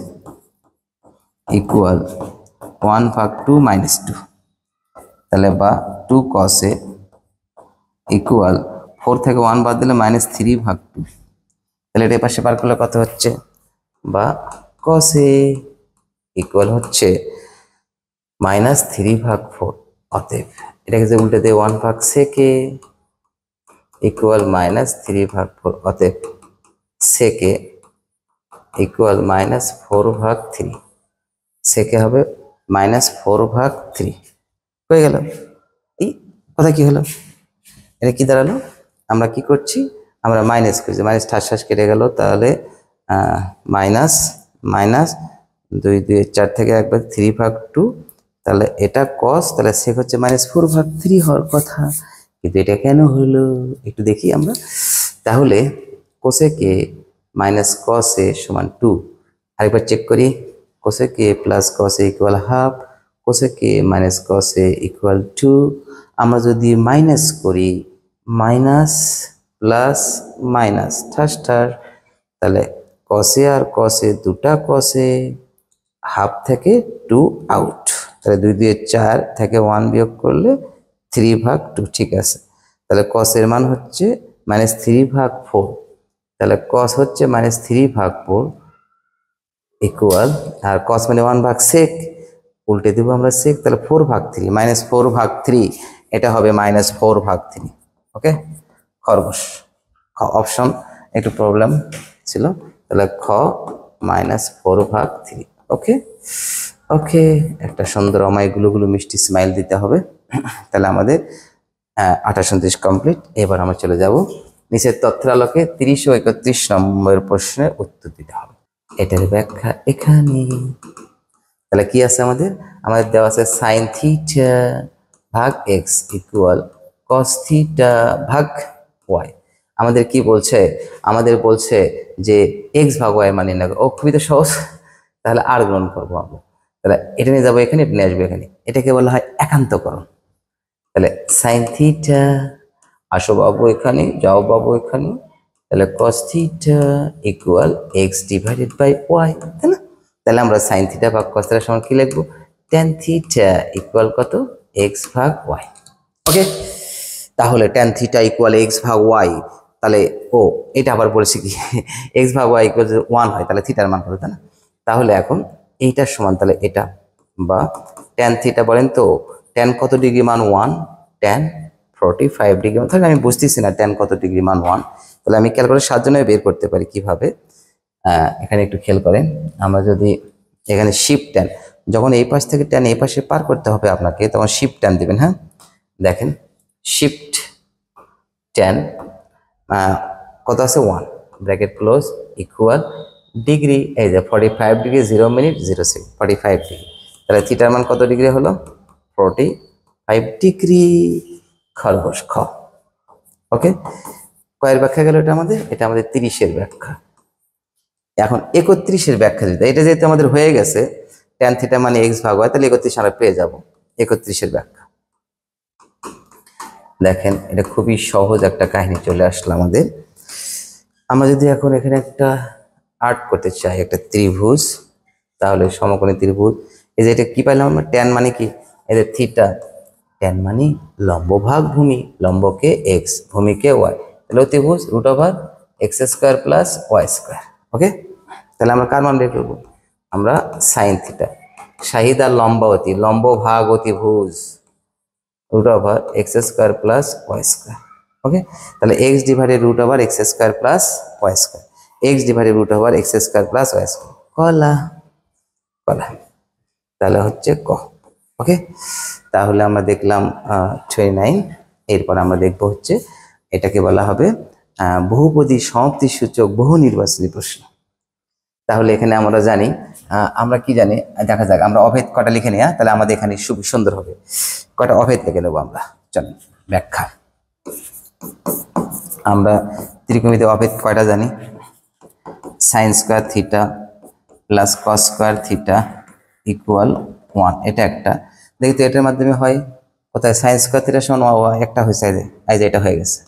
ইকুয়াল 1/2 -2, তাহলে বা 2 কসে ইকুয়াল 4 থেকে 1 বাদ দিলে -3/2, তাহলে এটা পাশে পার করলে কত হচ্ছে? বা কসে ইকুয়াল হচ্ছে -3/4। অতএব এটাকে যে উল্টে দিয়ে 1/2 সেকে ইকুয়াল -3/4, অতএব সেকে ইকুয়াল -4/3, সেকে হবে -4/3 হয়ে গেল। এই কথা কি হলো? এটা কি দাঁড়ালো? আমরা কি করছি? আমরা মাইনাস করছি, মাইনাস ঠাস কেটে গেল, তাহলে মাইনাস মাইনাস 2 2 4 থেকে একবার 3/2, তাহলে এটা কস, তাহলে সেক হচ্ছে -4/3 হওয়ার কথা, কিন্তু এটা কেন হলো একটু দেখি আমরা। তাহলে কোসেকে মাইনাস কসে সমান 2, আরেকবার চেক করি, কোসেকে প্লাস কসে ইকুয়াল হাফ, কোসেকে মাইনাস কসে ইকুয়াল 2। আমরা যদি মাইনাস করি, মাইনাস প্লাস মাইনাস ঠাস, তাহলে কসে আর কসে দুটা কসে, হাফ থেকে 2 আউট, তাহলে 2 2 4 থেকে 1 বিয়োগ করলে 3/2, ঠিক আছে। তাহলে কসের মান হচ্ছে -3/4, তাহলে কস হচ্ছে -3/4 ইকুয়াল, আর কস মানে 1/, সেক উল্টে দেবো আমরা সেক, তাহলে 4/3 -4/3, এটা হবে -4/3। ওকে, খরগোশ অপশন একটু প্রবলেম ছিল, তাহলে খ -4/3। ওকে ওকে, একটা সুন্দর অমায়গুলো মিষ্টি স্মাইল দিতে হবে। তাহলে আমাদের 28 29 কমপ্লিট। এবার আমরা চলে যাব নিচের তথ্যের আলোকে 30 ও 31 নম্বর প্রশ্নের উত্তর দিতে হবে। এটার ব্যাখ্যা এখানে। তাহলে কি আছে আমাদের? আমাদের দেওয়া আছে সাইন থিটা ভাগ এক্স ইকুয়াল কস থিটা ভাগ ওয়াই। আমাদের কি বলছে? আমাদের বলছে যে এক্স ভাগ ওয়াই মানে না, ও খুবই তো সহজ, তাহলে আর গ্রহণ করবো আমরা। তাহলে এটা নিয়ে যাবো এখানে, এটা নিয়ে আসবো এখানে, এটাকে বলা হয় একান্তকরণ। তাহলে সাইন থিটা, আসো বাবু এখানে, যাও বাবু এখানে, তাহলে cos theta equal x divided by y, তাই না? তাহলে আমরা সাইন থিটা ভাগ কস থিটার সমান কি লিখবো? ট্যান থিটা ইকুয়াল কত? এক্স ভাগ ওয়াই। ওকে, তাহলে ট্যান থিটা ইকুয়াল এক্স ভাগ ওয়াই, তাহলে ও এটা আবার বলছি কি এক্স ভাগ ওয়াই ইকুয়াল যদি 1 হয় তাহলে থিটার মান কত, তাই না? তাহলে এখন এইটার সমান তাহলে এটা, বা ট্যান থিটা বলেন তো ট্যান কত ডিগ্রি মান 1, ট্যান 45 ডিগ্রি মান, তাহলে আমি বুঝতেছি না ট্যান কত ডিগ্রি মান 1, তাহলে আমি ক্যালকুলেটর সাহায্যে বের করতে পারি কিভাবে। এখানে একটু খেয়াল করেন, আমরা যদি এখানে শিফট ট্যান, যখন এই পাশ থেকে ট্যান এই পাশে পার করতে হবে আপনাকে, তখন শিফট ট্যান দিবেন। হ্যাঁ, দেখেন শিফট ট্যান কত আছে 1 ব্র্যাকেট ক্লোজ ইকুয়াল ডিগ্রি, এই যে 45 ডিগ্রি 0 মিনিট 0 সেকেন্ড, 45 ডিগ্রি, তাহলে থিটার মান কত ডিগ্রি হলো? 45 ডিগ্রি। খরগোশ খ। ওকে, কয়ের ব্যাখ্যা গেল এটা আমাদের? এটা আমাদের 30-এর ব্যাখ্যা। এখন 31-এর ব্যাখ্যা দিতে, এটা যেহেতু আমাদের হয়ে গেছে ট্যান থিটা মানে এক্স ভাগ ওয়াই, তাহলে 31 আমরা পেয়ে যাব 31-এর ব্যাখ্যা। দেখেন এটা খুবই সহজ একটা কাহিনী চলে আসলো আমাদের। আমরা যদি এখন এখানে একটা আর্ট করতে চাই, একটা ত্রিভুজ, তাহলে সমকোণী ত্রিভুজ, এই যে এটা কি পাইলাম আমরা? ট্যান মানে কি? এই যে থিটা, ট্যান মানে লম্ব ভাগ ভূমি, লম্বকে এক্স, ভূমিকে ওয়াই, তাহলে ত্রিভুজ root over X square plus Y square. Okay, তাহলে আমরা কার মান বের করবো? আমরা সাইন থিটা, শাহিদ আর লম্বাবতী, লম্ব ভাগ অতিভুজ root over X square plus Y square. Okay, তাহলে X divided root over X square plus Y square, X divided root over X square plus Y square, কলা কলা, তাহলে হচ্ছে ক। ওকে, তাহলে আমরা দেখলাম 29। এরপর আমরা দেখব হচ্ছে এটাকে বলা হবে বহুপদী সমাপ্তি সূচক বহু নির্বাচনী প্রশ্ন। তাহলে এখানে আমরা জানি, আমরা কি জানি দেখা যাক, আমরা অভেদ কটা লিখে নিই। তাহলে আমাদের এখানে সুন্দর হবে, কটা অভেদ লিখে নেবো আমরা। চল ব্যাখ্যা, আমরা ত্রিকোণমিতি অভেদ কয়টা জানি? Sine square theta plus cos square theta equal 1, এটা একটা। দেখি তো এটার মাধ্যমে হয় কোথায়? সাইন স্কোয়ার থিটার সমান একটা হয়েছে, এই যে এটা হয়ে গেছে,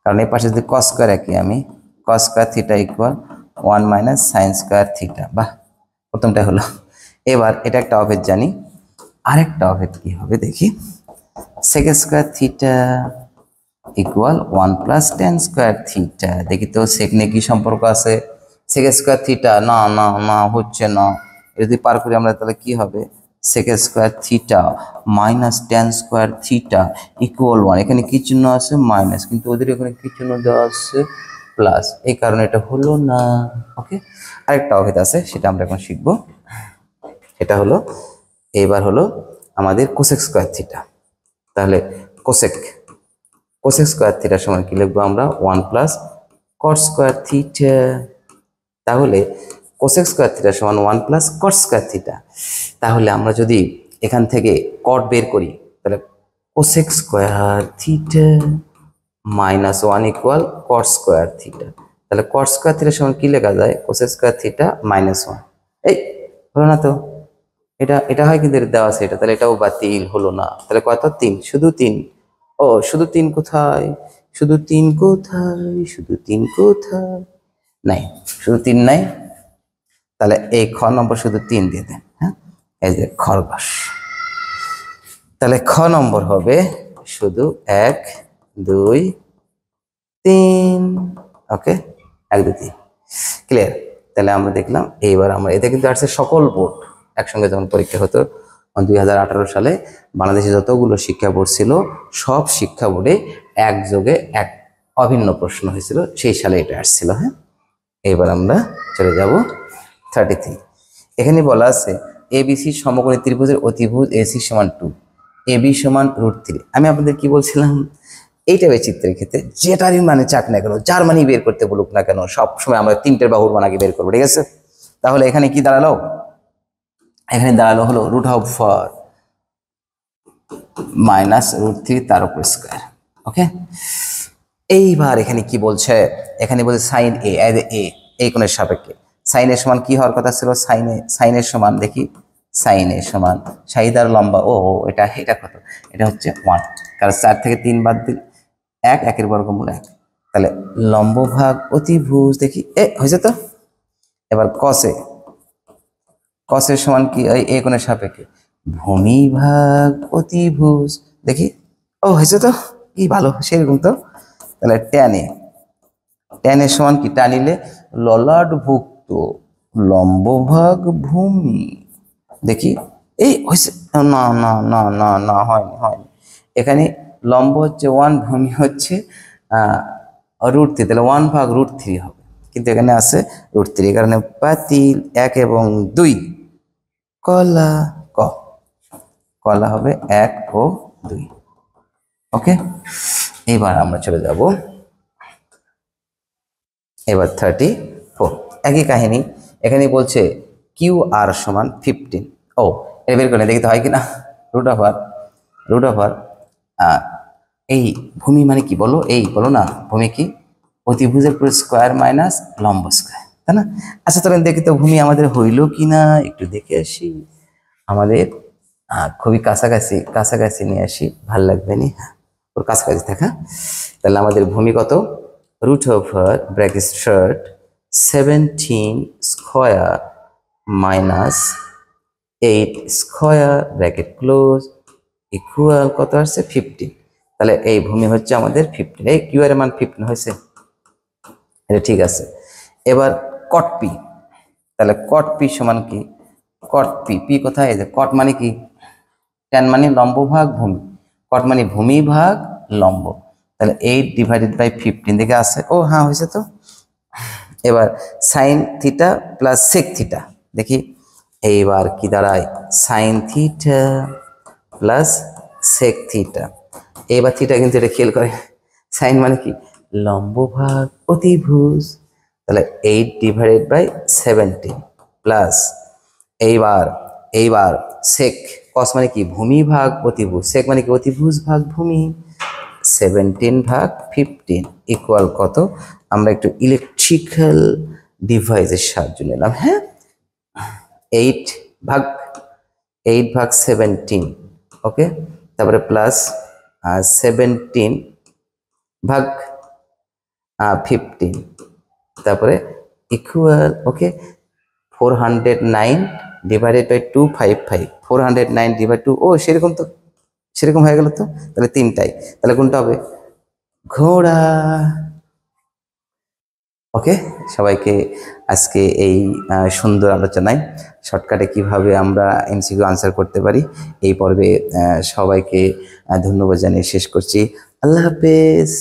কারণ এই পাশে যদি কস স্কোয়ার রাখি আমি, cos square theta equal 1 minus sine square theta. বাহ, প্রথমটা হলো। এবার এটা একটা অভেদ জানি, আরেকটা অভেদ কি হবে দেখি। Sec square theta equal 1 plus tan square theta. দেখি তো সেক নিয়ে কি সম্পর্ক আছে? সেক স্কোয়ার থিটা, না না না হচ্ছে না, যদি পার করি আমরা তাহলে কি হবে? Sec square theta minus tan square theta equal 1, এখানে কি চিহ্ন আছে? মাইনাস, কিন্তু ওদের এখানে কি চিহ্ন দেওয়া আছে? প্লাস, এই কারণে এটা হলো না। ওকে, আরেকটা অভেদ আছে, সেটা আমরা এখন শিখবো। এটা হলো, এবার হলো আমাদের কোসেক স্কোয়ার থিটা। তাহলে কোসেক স্কোয়ার থিটার সমান কি লিখবো আমরা? 1 প্লাস কট স্কোয়ার থিটা। তাহলে কোসেক স্কোয়ার থিটার সমান 1 প্লাস কট স্কোয়ার থিটা। তাহলে আমরা যদি এখান থেকে কট বের করি, তাহলে cosec square theta minus 1 equal cot square theta. তাহলে কট স্কোয়ার থিটার সমান কি লেখা যায়? Cosec square theta minus 1। এই হলো না তো, এটা হয় কিন্তু এটা দেওয়া আছে এটা, তাহলে এটাও বাতিল হলো না। তাহলে কত? 3, শুধু 3। ও শুধু 3 কোথায়? শুধু 3 কোথায়? শুধু 3 কোথায়? নাই, শুধু 3 নাই। তাহলে এই খ নম্বর শুধু 3 দিয়ে দেন। হ্যাঁ, এই যে খরগোশ, তাহলে খ নম্বর হবে শুধু 1 2 3। ওকে, 1 2 3 ক্লিয়ার। তাহলে আমরা দেখলাম, এইবার আমরা এটা কিন্তু আসছে সকল বোর্ড একসঙ্গে যখন পরীক্ষা হতো 2018 সালে, বাংলাদেশে যতগুলো শিক্ষা বোর্ড ছিল সব শিক্ষা বোর্ডে একযোগে এক অভিন্ন প্রশ্ন হয়েছিল, সেই সালে এটা আসছিল। হ্যাঁ, এবার আমরা চলে যাব 33। এখানে বলা আছে এবিসি সমকোণী ত্রিভুজের অতিভুজ এসি সমান 2, এবি সমান √3। আমি আপনাদের কি বলছিলাম, এই টাইপের চিত্রের ক্ষেত্রে যেটারই মানে চাক না কেন, যার মানেই বের করতে বলুক না কেন, সবসময় আমরা 3টের বাহুর মান আগে বের করবো, ঠিক আছে? তাহলে এখানে কি দাঁড়ালো? এখানে দাঁড়ালো হলো √4 মাইনাস √3 তার উপর স্কোয়ার। ওকে, এইবার এখানে কি বলছে? এখানে বলছে সাইন এ, এই কোণের সাপেক্ষে সাইনের সমান কি হওয়ার কথা ছিল? সাইনের সমান দেখি সাইন এ সমান শাহিদার লম্বা ও এটা এটা কত, এটা হচ্ছে 1, কারণ 4 থেকে 3 বাদ দিল 1, 1 এর বর্গমূল 1, তাহলে লম্ব ভাগ অতিভুজ দেখি হয়েছে তো। এবার কসে, কসের সমান কি এ কোণের সাপেক্ষে ভূমি ভাগ অতিভুজ দেখি, হয়েছে তো, কি ভালো সেরকম তো। তাহলে ট্যানে, ট্যানের সমান কি টানিলে ললাট ভুক্ত লম্ব ভাগ ভূমি দেখি, হয়েছে, না না না না না হয়নি হয়নি, এখানে লম্ব হচ্ছে 1, ভূমি হচ্ছে √3, তাহলে 1 ভাগ √3 হবে, কিন্তু এখানে আছে √3, কারণে পাতিল 1 এবং 2, কলা কলা হবে 1 ও 2। ওকে, এবার আমরা চলে যাব এবার 34, একই কাহিনী, এখানে বলছে কিউ আর সমান 15, এটা বের করে দেখতে হয় কিনা, √r এই ভূমি মানে কি বলো, বলো না ভূমি কি অতিভুজের পুরো স্কোয়ার মাইনাস লম্ব স্কোয়ার, তাই না? আচ্ছা তাহলে দেখি তো ভূমি আমাদের হইল কিনা, একটু দেখে আসি, আমাদের খুবই কাছাকাছি কাছাকাছি নিয়ে আসি, ভাল লাগবে নি, ওর কাছাকাছি থাকা। তাহলে আমাদের ভূমি কত, √(bracket 17 square minus 8 square bracket close equal কত আসছে 15, তাহলে এই ভূমি হচ্ছে আমাদের 15, এই কিউ এর মান 15 হয়েছে, এটা ঠিক আছে। এবার কট পি, তাহলে কট পি সমান কি, কট পি, পি কোথায়, এই যে কট মানে কি, ট্যান মানে লম্ব ভাগ ভূমি, কট মানে ভূমি ভাগ লম্ব, তাহলে 8/15 দেখে আছে, হ্যাঁ হয়েছে তো। এবার sine theta plus sec theta দেখি, এইবার কি দাঁড়ায় sine theta plus sec theta, এইবার থিটা কিন্তু এটা খেয়াল করে, সাইন মানে কি লম্ব ভাগ অতিভুজ, তাহলে 8/17 প্লাস এইবার সেক, কস মানে কি ভূমি ভাগ অতিভুজ, সেক মানে কি অতিভুজ ভাগ ভূমি, 17/15 ইকুয়াল কত, আমরা একটু ইলেকট্রিক্যাল ডিভাইসের সাহায্য নিলাম, হ্যাঁ 8/17, ওকে, তারপরে প্লাস 17/15, তারপরে ইকুয়াল, ওকে, 409/255, 409/2, সেরকম তো, সেরকম হয়ে গেল তো, তাহলে 3টাই, তাহলে কোনটা হবে ঘোড়া। ওকে, সবাইকে আজকে এই সুন্দর আলোচনায় শর্টকাটে কিভাবে আমরা এমসিকিউ আনসার করতে পারি এই পর্বে সবাইকে ধন্যবাদ জানিয়ে শেষ করছি। আল্লাহ হাফেজ।